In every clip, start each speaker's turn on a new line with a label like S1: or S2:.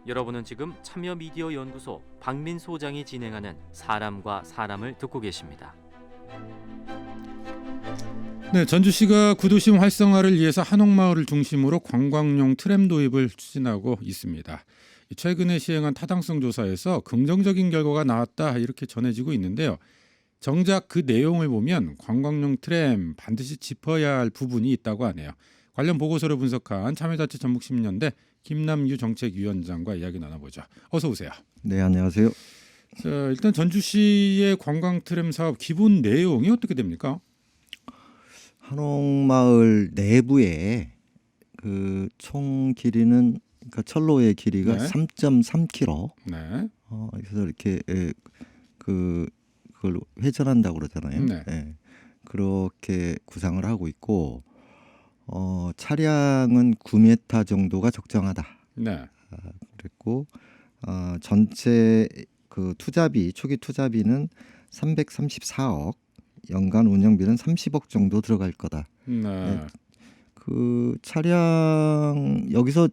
S1: 여러분은 지금 참여미디어연구소 박민 소장이 진행하는 사람과 사람을 듣고 계십니다.
S2: 네, 전주시가 구도심 활성화를 위해서 한옥마을을 중심으로 관광용 트램 도입을 추진하고 있습니다. 최근에 시행한 타당성 조사에서 긍정적인 결과가 나왔다 이렇게 전해지고 있는데요. 정작 그 내용을 보면 관광용 트램 반드시 짚어야 할 부분이 있다고 하네요. 관련 보고서를 분석한 참여자치 전북심연대 김남규 정책위원장과 이야기 나눠보죠. 어서 오세요.
S3: 네, 안녕하세요.
S2: 자, 일단 전주시의 관광 트램 사업 기본 내용이 어떻게 됩니까?
S3: 한옥마을 내부에 그 총 길이는 그러니까 철로의 길이가
S2: 네.
S3: 3.3km.
S2: 네.
S3: 그래서 이렇게 그걸 회전한다고 그러잖아요.
S2: 네.
S3: 예, 그렇게 구상을 하고 있고 차량은 9m 정도가 적정하다.
S2: 네.
S3: 그랬고 전체 그 투자비 초기 투자비는 334억, 연간 운영비는 30억 정도 들어갈 거다.
S2: 네.
S3: 그 차량 여기서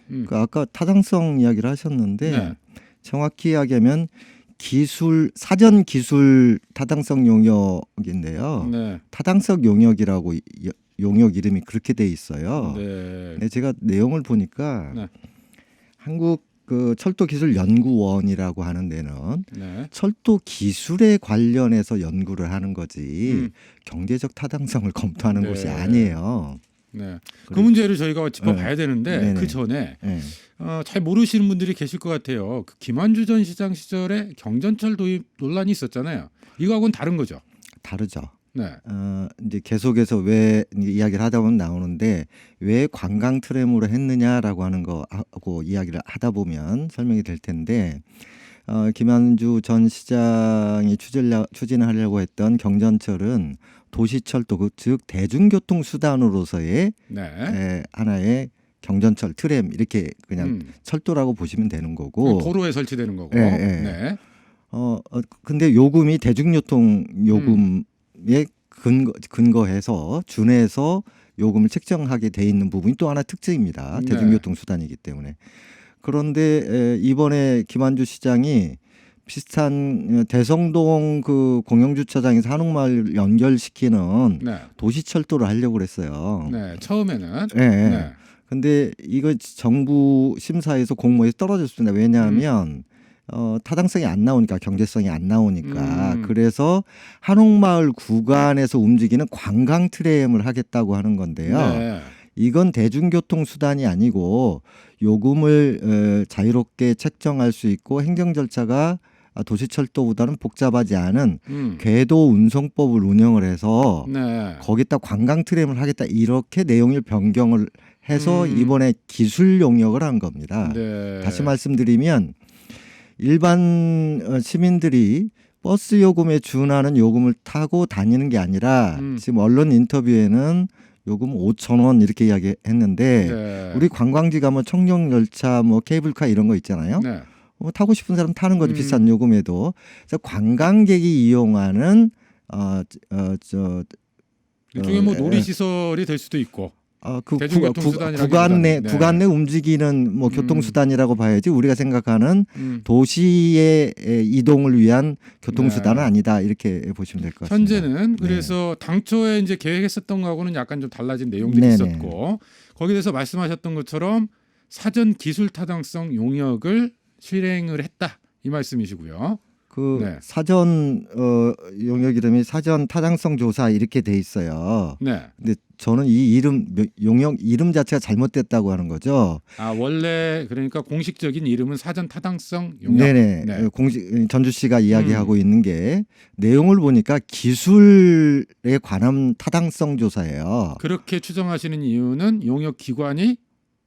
S2: 음.
S3: 그 아까 타당성 이야기를 하셨는데
S2: 네.
S3: 정확히 이야기하면 사전 기술 타당성 용역인데요.
S2: 네.
S3: 타당성 용역이라고 용역 이름이 그렇게 돼 있어요.
S2: 네.
S3: 근데 제가 내용을 보니까
S2: 네.
S3: 한국 그 철도기술연구원이라고 하는 데는
S2: 네.
S3: 철도 기술에 관련해서 연구를 하는 거지 경제적 타당성을 검토하는
S2: 네.
S3: 곳이 아니에요.
S2: 네. 그 문제를 저희가 짚어봐야
S3: 네.
S2: 되는데
S3: 네네.
S2: 그 전에
S3: 네.
S2: 잘 모르시는 분들이 계실 것 같아요. 그 김한주 전 시장 시절에 경전철 도입 논란이 있었잖아요. 이거하고는 다른 거죠.
S3: 다르죠.
S2: 네.
S3: 이제 계속해서 왜 이야기를 하다 보면 나오는데 왜 관광 트램으로 했느냐라고 하는 거하고 이야기를 하다 보면 설명이 될 텐데 김한주 전 시장이 추진하려고 했던 경전철은 도시철도 즉 대중교통 수단으로서의
S2: 네.
S3: 하나의 경전철 트램 이렇게 그냥 철도라고 보시면 되는 거고
S2: 도로에 설치되는 거고.
S3: 네.
S2: 네.
S3: 근데 요금이 대중교통 요금에 근거해서 준해서 요금을 책정하게 돼 있는 부분이 또 하나 특징입니다.
S2: 네.
S3: 대중교통 수단이기 때문에. 그런데 이번에 김한주 시장이 비슷한 대성동 그 공영주차장에서 한옥마을 연결시키는
S2: 네.
S3: 도시철도를 하려고 그랬어요.
S2: 네. 처음에는.
S3: 네.
S2: 네.
S3: 근데 이거 정부 심사에서 공모에서 떨어졌습니다. 왜냐하면 타당성이 안 나오니까 경제성이 안 나오니까 그래서 한옥마을 구간에서 움직이는 관광 트램을 하겠다고 하는 건데요.
S2: 네.
S3: 이건 대중교통 수단이 아니고 요금을 자유롭게 책정할 수 있고 행정 절차가 도시철도보다는 복잡하지 않은 궤도 운송법을 운영을 해서
S2: 네.
S3: 거기다 관광 트램을 하겠다 이렇게 내용을 변경을 해서 이번에 기술 용역을 한 겁니다.
S2: 네.
S3: 다시 말씀드리면 일반 시민들이 버스 요금에 준하는 요금을 타고 다니는 게 아니라 지금 언론 인터뷰에는 요금 5,000원 이렇게 이야기했는데
S2: 네.
S3: 우리 관광지 가면 청룡 열차 뭐 케이블카 이런 거 있잖아요.
S2: 네.
S3: 타고 싶은 사람 타는 거죠. 비싼 요금에도. 그래서 관광객이 이용하는
S2: 일종의 뭐 놀이 시설이 될 수도 있고.
S3: 그
S2: 대중교통 수단이라기보다는.
S3: 구간 내 움직이는 뭐 교통수단이라고 봐야지 우리가 생각하는 도시의 이동을 위한 교통수단은
S2: 네.
S3: 아니다 이렇게 보시면 될 것 같습니다.
S2: 현재는 그래서 당초에 이제 계획했었던 거하고는 약간 좀 달라진 내용들이
S3: 네네.
S2: 있었고 거기에 대해서 말씀하셨던 것처럼 사전 기술 타당성 용역을 실행을 했다 이 말씀이시고요.
S3: 그
S2: 네.
S3: 사전 용역 이름이 사전 타당성 조사 이렇게 돼 있어요.
S2: 네.
S3: 근데 저는 이 용역 이름 자체가 잘못됐다고 하는 거죠.
S2: 원래 그러니까 공식적인 이름은 사전 타당성 용역.
S3: 네네.
S2: 네.
S3: 공식 전주시가 이야기하고 있는 게 내용을 보니까 기술에 관한 타당성 조사예요.
S2: 그렇게 추정하시는 이유는 용역 기관이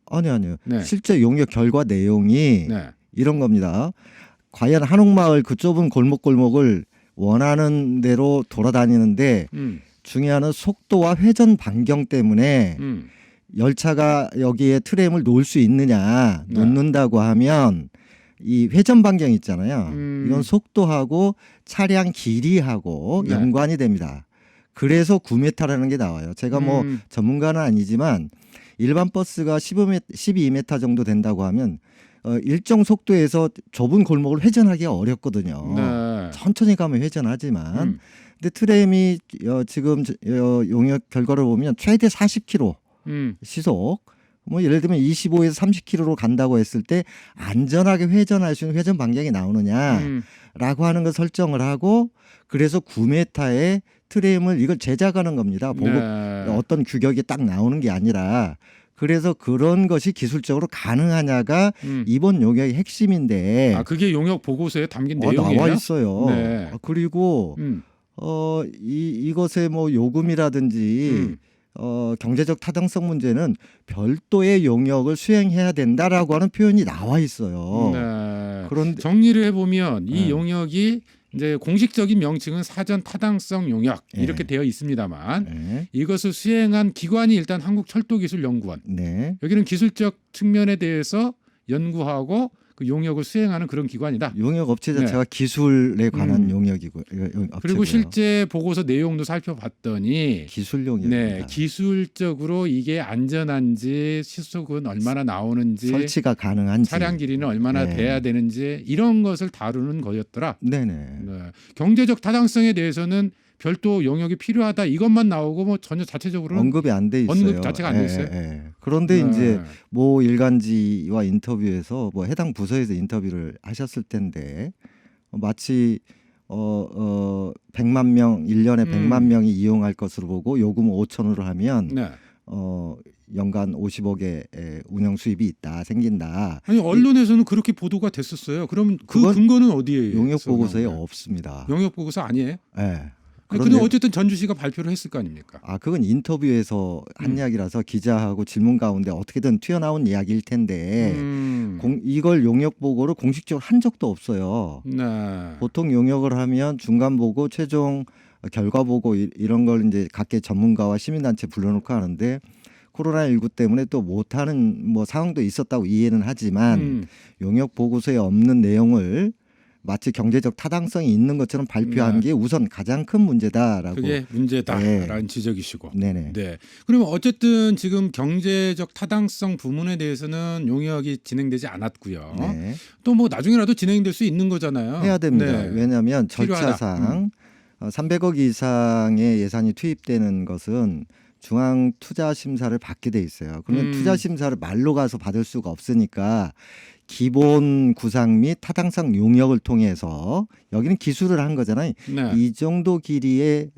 S3: 아니요.
S2: 네.
S3: 실제 용역 결과 내용이
S2: 네.
S3: 이런 겁니다. 과연 한옥마을 그 좁은 골목골목을 원하는 대로 돌아다니는데 중요한 속도와 회전 반경 때문에 열차가 여기에 트램을 놓을 수 있느냐
S2: 네.
S3: 놓는다고 하면 이 회전 반경 있잖아요. 이건 속도하고 차량 길이하고
S2: 네.
S3: 연관이 됩니다. 그래서 9m라는 게 나와요. 제가 뭐 전문가는 아니지만 일반 버스가 12m 정도 된다고 하면 일정 속도에서 좁은 골목을 회전하기가 어렵거든요.
S2: 네.
S3: 천천히 가면 회전하지만
S2: 음.
S3: 근데 트램이 지금 용역 결과를 보면 최대 40km 시속 뭐 예를 들면 25에서 30km로 간다고 했을 때 안전하게 회전할 수 있는 회전 반경이 나오느냐라고 하는 걸 설정을 하고 그래서 9m의 트램을 이걸 제작하는 겁니다. 보급
S2: 네.
S3: 어떤 규격이 딱 나오는 게 아니라 그래서 그런 것이 기술적으로 가능하냐가 이번 용역의 핵심인데
S2: 아 그게 용역 보고서에 담긴
S3: 나와
S2: 내용이에요?
S3: 있어요.
S2: 네.
S3: 그리고 이것의 뭐 요금이라든지 경제적 타당성 문제는 별도의 용역을 수행해야 된다라고 하는 표현이 나와 있어요.
S2: 네.
S3: 그런데
S2: 정리를 해보면 이
S3: 네.
S2: 용역이 이제 공식적인 명칭은 사전 타당성 용역 이렇게
S3: 네.
S2: 되어 있습니다만
S3: 네.
S2: 이것을 수행한 기관이 일단 한국철도기술연구원.
S3: 네.
S2: 여기는 기술적 측면에 대해서 연구하고 그 용역을 수행하는 그런 기관이다.
S3: 용역 업체
S2: 네.
S3: 자체가 기술에 관한 용역이고
S2: 그리고
S3: 업체고요.
S2: 실제 보고서 내용도 살펴봤더니
S3: 기술 용역입니다.
S2: 네, 기술적으로 이게 안전한지 시속은 얼마나 나오는지
S3: 설치가 가능한지
S2: 차량 길이는 얼마나
S3: 네.
S2: 돼야 되는지 이런 것을 다루는 거였더라.
S3: 네네.
S2: 네. 경제적 타당성에 대해서는 별도 용역이 필요하다 이것만 나오고 뭐 전혀 자체적으로는
S3: 언급이 안 돼 있어요.
S2: 언급 자체가 안 돼 있어요.
S3: 그런데
S2: 네.
S3: 이제 모 일간지와 인터뷰에서 뭐 해당 부서에서 인터뷰를 하셨을 텐데 마치 100만 명 1년에 100만 명이 이용할 것으로 보고 요금 5천으로 하면
S2: 네.
S3: 연간 50억의 운영 수입이 있다 생긴다.
S2: 아니 언론에서는 그렇게 보도가 됐었어요. 그럼 그
S3: 그건
S2: 근거는 어디에?
S3: 용역 보고서에
S2: 나온 거예요?
S3: 없습니다.
S2: 용역 보고서 아니에요?
S3: 네.
S2: 근데 어쨌든 전주시가 발표를 했을 거 아닙니까?
S3: 그건 인터뷰에서 한 이야기라서 기자하고 질문 가운데 어떻게든 튀어나온 이야기일 텐데 이걸 용역 보고를 공식적으로 한 적도 없어요.
S2: 네.
S3: 보통 용역을 하면 중간 보고 최종 결과 보고 이런 걸 이제 각계 전문가와 시민단체 불러놓고 하는데 코로나19 때문에 또 못하는 뭐 상황도 있었다고 이해는 하지만 용역 보고서에 없는 내용을 마치 경제적 타당성이 있는 것처럼 발표한 게 우선 가장 큰 문제다라고.
S2: 그게 문제다라는 지적이시고.
S3: 네네.
S2: 네. 그러면 어쨌든 지금 경제적 타당성 부문에 대해서는 용역이 진행되지 않았고요.
S3: 네.
S2: 또 뭐 나중에라도 진행될 수 있는 거잖아요.
S3: 해야 됩니다.
S2: 네.
S3: 왜냐하면
S2: 필요하다.
S3: 절차상 300억 이상의 예산이 투입되는 것은 중앙 투자 심사를 받게 돼 있어요. 그러면 투자 심사를 말로 가서 받을 수가 없으니까 기본 구상 및 타당성 용역을 통해서 여기는 기술을 한 거잖아요.
S2: 네.
S3: 이 정도 길이의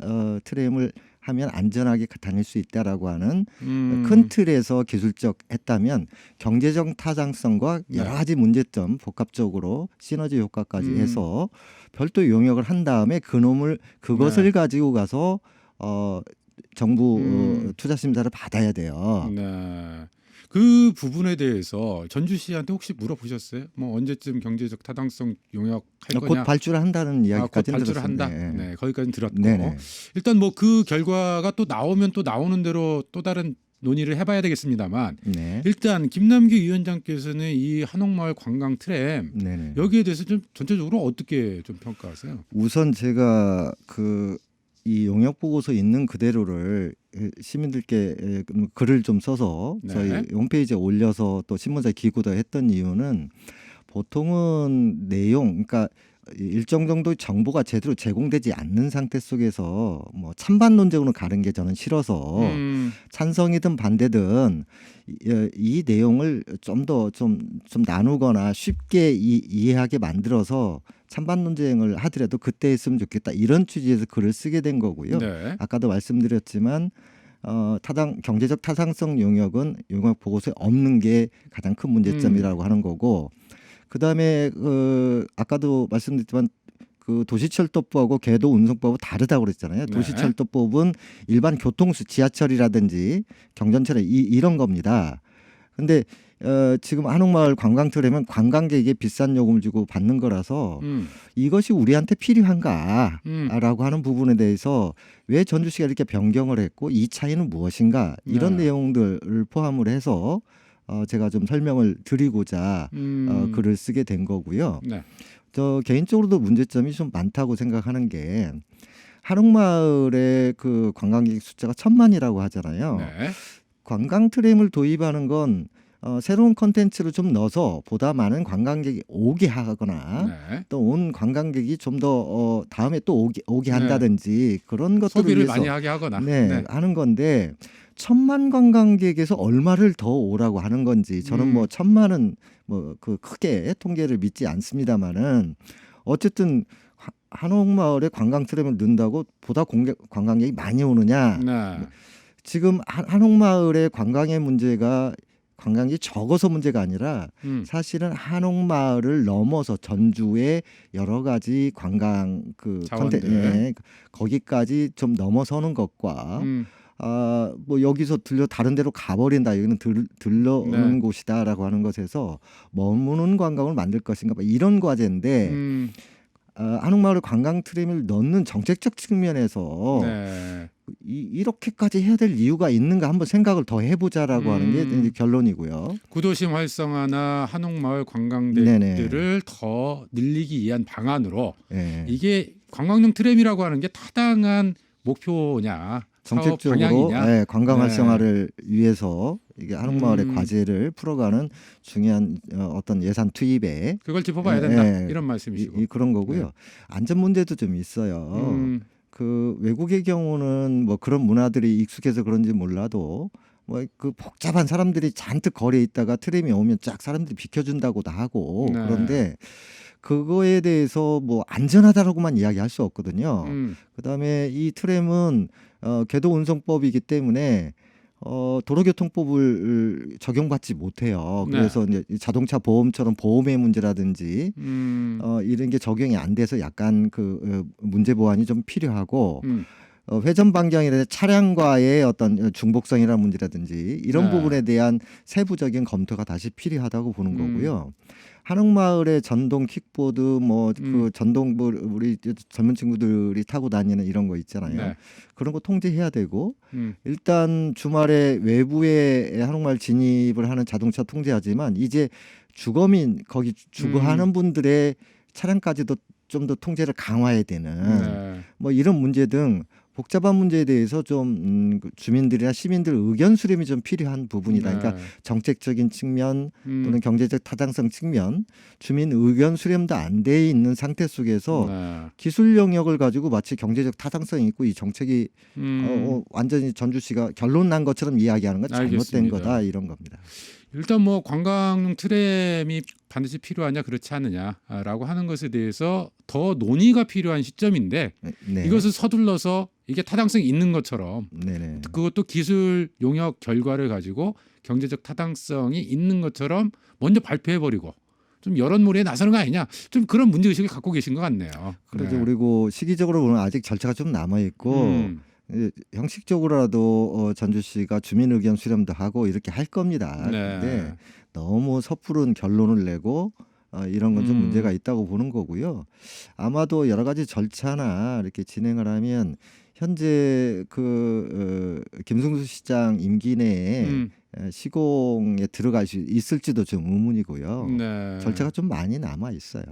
S3: 트램을 하면 안전하게 다닐 수 있다라고 하는 큰 틀에서 기술적 했다면 경제적 타당성과 여러 가지 문제점 복합적으로 시너지 효과까지 해서 별도 용역을 한 다음에 그것을 가지고 가서 정부 투자 심사를 받아야 돼요.
S2: 네. 그 부분에 대해서 전주시한테 혹시 물어보셨어요? 뭐 언제쯤 경제적 타당성 용역 할
S3: 곧
S2: 거냐?
S3: 발주를 한다는
S2: 곧
S3: 이야기까지는
S2: 발주를 한다.
S3: 들었습니다.
S2: 네, 거기까지는 들었고
S3: 네네.
S2: 일단 뭐 그 결과가 또 나오면 또 나오는 대로 또 다른 논의를 해봐야 되겠습니다만
S3: 네.
S2: 일단 김남기 위원장께서는 이 한옥마을 관광 트램
S3: 네네.
S2: 여기에 대해서 좀 전체적으로 어떻게 좀 평가하세요?
S3: 우선 제가 이 용역 보고서 있는 그대로를 시민들께 글을 좀 써서
S2: 네.
S3: 저희 홈페이지에 올려서 또 신문사에 기고도 했던 이유는 보통은 내용 그러니까 일정 정도 정보가 제대로 제공되지 않는 상태 속에서 뭐 찬반 논쟁으로 가는 게 저는 싫어서 찬성이든 반대든 이 내용을 좀 더 좀 나누거나 쉽게 이해하게 만들어서 찬반 논쟁을 하더라도 그때 했으면 좋겠다 이런 취지에서 글을 쓰게 된 거고요.
S2: 네.
S3: 아까도 말씀드렸지만 경제적 타당성 용역은 용역 보고서에 없는 게 가장 큰 문제점이라고 하는 거고 그다음에 아까도 말씀드렸지만 그 도시철도법하고 궤도운송법은 다르다고 그랬잖아요.
S2: 네.
S3: 도시철도법은 일반 교통수 지하철이라든지 경전철 이런 겁니다. 근데 지금 한옥마을 관광트램은 관광객에게 비싼 요금을 주고 받는 거라서 이것이 우리한테 필요한가라고 하는 부분에 대해서 왜 전주시가 이렇게 변경을 했고 이 차이는 무엇인가 이런
S2: 네.
S3: 내용들을 포함을 해서 제가 좀 설명을 드리고자 글을 쓰게 된 거고요.
S2: 네.
S3: 저 개인적으로도 문제점이 좀 많다고 생각하는 게 한옥마을의 그 관광객 숫자가 1,000만이라고 하잖아요.
S2: 네.
S3: 관광 트램을 도입하는 건 새로운 콘텐츠를 좀 넣어서 보다 많은 관광객이 오게 하거나
S2: 네.
S3: 또 온 관광객이 좀 더 다음에 또 오게
S2: 네.
S3: 한다든지 그런 것들을
S2: 소비를
S3: 위해서
S2: 많이 하게 하거나.
S3: 네, 하는 건데 1,000만 관광객에서 얼마를 더 오라고 하는 건지 저는 뭐 1,000만은 뭐 그 크게 통계를 믿지 않습니다만은 어쨌든 한옥마을에 관광 트램을 넣는다고 보다 관광객이 많이 오느냐?
S2: 네.
S3: 지금 한옥마을의 관광의 문제가 관광객이 적어서 문제가 아니라 사실은 한옥마을을 넘어서 전주의 여러 가지 관광 그
S2: 자원들.
S3: 예, 거기까지 좀 넘어서는 것과 뭐 여기서 다른 데로 가버린다. 여기는 들러오는
S2: 네.
S3: 곳이다라고 하는 것에서 머무는 관광을 만들 것인가 뭐 이런 과제인데 한옥마을에 관광 트램을 넣는 정책적 측면에서
S2: 네.
S3: 이렇게까지 해야 될 이유가 있는가 한번 생각을 더 해보자라고 하는 게 이제 결론이고요.
S2: 구도심 활성화나 한옥마을
S3: 네네.
S2: 관광객들을 더 늘리기 위한 방안으로
S3: 예.
S2: 이게 관광용 트램이라고 하는 게 타당한 목표냐, 사업
S3: 정책적으로
S2: 방향이냐.
S3: 예, 관광
S2: 네.
S3: 활성화를 위해서 이게 한옥마을의 과제를 풀어가는 중요한 어떤 예산 투입에
S2: 그걸 짚어봐야
S3: 예,
S2: 된다.
S3: 예.
S2: 이런 말씀이시고.
S3: 그런 거고요.
S2: 네.
S3: 안전 문제도 좀 있어요.
S2: 음,
S3: 그 외국의 경우는 뭐 그런 문화들이 익숙해서 그런지 몰라도 뭐 그 복잡한 사람들이 잔뜩 거리에 있다가 트램이 오면 쫙 사람들이 비켜준다고도 하고
S2: 네.
S3: 그런데 그거에 대해서 뭐 안전하다라고만 이야기할 수 없거든요. 그다음에 이 트램은 궤도운송법이기 때문에 도로교통법을 적용받지 못해요.
S2: 네.
S3: 그래서 이제 자동차 보험처럼 보험의 문제라든지 이런 게 적용이 안 돼서 약간 그 문제 보완이 좀 필요하고 회전 반경이나 차량과의 어떤 중복성이라는 문제라든지 이런
S2: 네.
S3: 부분에 대한 세부적인 검토가 다시 필요하다고 보는 거고요. 한옥마을의 전동 킥보드 뭐 그 전동 우리 젊은 친구들이 타고 다니는 이런 거 있잖아요.
S2: 네.
S3: 그런 거 통제해야 되고 일단 주말에 외부에 한옥마을 진입을 하는 자동차 통제하지만 이제 주거민 거기 주거하는 분들의 차량까지도 좀 더 통제를 강화해야 되는
S2: 네.
S3: 뭐 이런 문제 등 복잡한 문제에 대해서 좀 주민들이나 시민들 의견 수렴이 좀 필요한 부분이다.
S2: 네.
S3: 그러니까 정책적인 측면 또는 경제적 타당성 측면 주민 의견 수렴도 안 돼 있는 상태 속에서
S2: 네.
S3: 기술 영역을 가지고 마치 경제적 타당성이 있고 이 정책이 완전히 전주시가 결론 난 것처럼 이야기하는 건 잘못된
S2: 알겠습니다.
S3: 거다 이런 겁니다.
S2: 일단 뭐 관광용 트램이 반드시 필요하냐 그렇지 않느냐라고 하는 것에 대해서 더 논의가 필요한 시점인데
S3: 네.
S2: 이것을 서둘러서 이게 타당성이 있는 것처럼
S3: 네네.
S2: 그것도 기술 용역 결과를 가지고 경제적 타당성이 있는 것처럼 먼저 발표해버리고 좀 여론몰이에 나서는 거 아니냐 좀 그런 문제의식을 갖고 계신 것 같네요.
S3: 그렇죠.
S2: 네.
S3: 그리고 시기적으로 보면 아직 절차가 좀 남아 있고 형식적으로라도 전주시가 주민 의견 수렴도 하고 이렇게 할 겁니다.
S2: 네.
S3: 근데 너무 섭푸른 결론을 내고 이런 건 좀 문제가 있다고 보는 거고요. 아마도 여러 가지 절차나 이렇게 진행을 하면 현재 그 김승수 시장 임기 내에 시공에 들어갈 수 있을지도 좀 의문이고요.
S2: 네.
S3: 절차가 좀 많이 남아 있어요.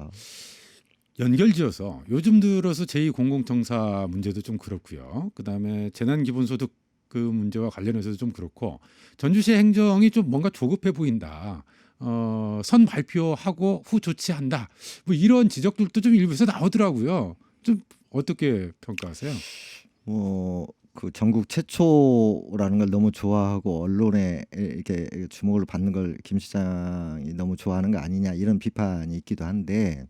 S2: 연결지어서 요즘 들어서 제2공공청사 문제도 좀 그렇고요. 그다음에 재난기본소득 그 문제와 관련해서도 좀 그렇고 전주시 행정이 좀 뭔가 조급해 보인다. 선 발표하고 후 조치한다. 뭐 이런 지적들도 좀 일부에서 나오더라고요. 좀 어떻게 평가하세요?
S3: 그 전국 최초라는 걸 너무 좋아하고 언론에 이렇게 주목을 받는 걸 김 시장이 너무 좋아하는 거 아니냐 이런 비판이 있기도 한데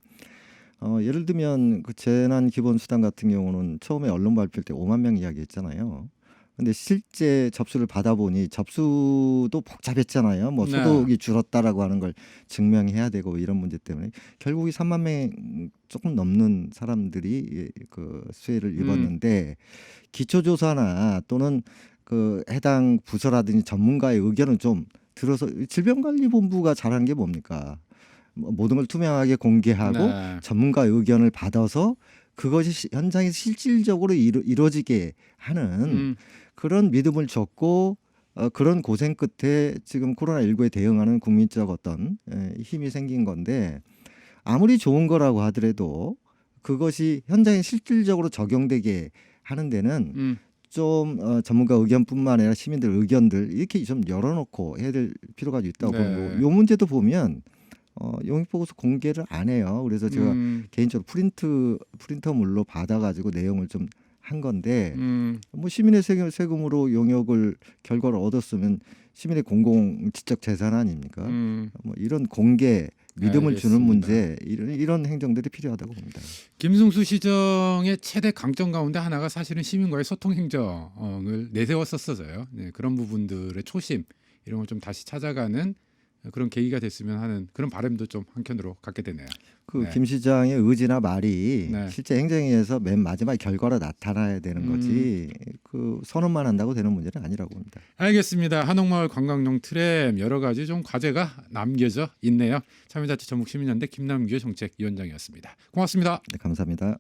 S3: 예를 들면 그 재난 기본 수당 같은 경우는 처음에 언론 발표할 때 5만 명 이야기했잖아요. 근데 실제 접수를 받아보니 접수도 복잡했잖아요. 뭐
S2: 네.
S3: 소득이 줄었다라고 하는 걸 증명해야 되고 이런 문제 때문에 결국이 3만 명 조금 넘는 사람들이 그 수혜를 입었는데 기초조사나 또는 그 해당 부서라든지 전문가의 의견을 좀 들어서 질병관리본부가 잘한 게 뭡니까? 모든 걸 투명하게 공개하고
S2: 네.
S3: 전문가의 의견을 받아서 그것이 현장에서 실질적으로 이루어지게 하는 그런 믿음을 줬고 그런 고생 끝에 지금 코로나19에 대응하는 국민적 어떤 힘이 생긴 건데 아무리 좋은 거라고 하더라도 그것이 현장에 실질적으로 적용되게 하는 데는 좀 전문가 의견뿐만 아니라 시민들 의견들 이렇게 좀 열어놓고 해야 될 필요가 있다고
S2: 네.
S3: 보고 요 문제도 보면 영입보고서 공개를 안 해요. 그래서 제가 개인적으로 프린터물로 받아가지고 내용을 좀 한 건데 뭐 시민의 세금으로 용역을 결과를 얻었으면 시민의 공공 지적 재산 아닙니까? 뭐 이런 공개 믿음을 주는
S2: 알겠습니다.
S3: 문제 이런 행정들이 필요하다고 봅니다.
S2: 김승수 시정의 최대 강점 가운데 하나가 사실은 시민과의 소통 행정을 내세웠었어요. 네, 그런 부분들의 초심 이런 걸 좀 다시 찾아가는 그런 계기가 됐으면 하는 그런 바람도 좀 한켠으로 갖게 되네요. 네.
S3: 김 시장의 의지나 말이
S2: 네.
S3: 실제 행정에서 맨 마지막 결과로 나타나야 되는 거지 선언만 한다고 되는 문제는 아니라고 봅니다.
S2: 알겠습니다. 한옥마을 관광용 트램 여러 가지 좀 과제가 남겨져 있네요. 참여자치 전북시민연대 김남규 정책위원장이었습니다. 고맙습니다.
S3: 네, 감사합니다.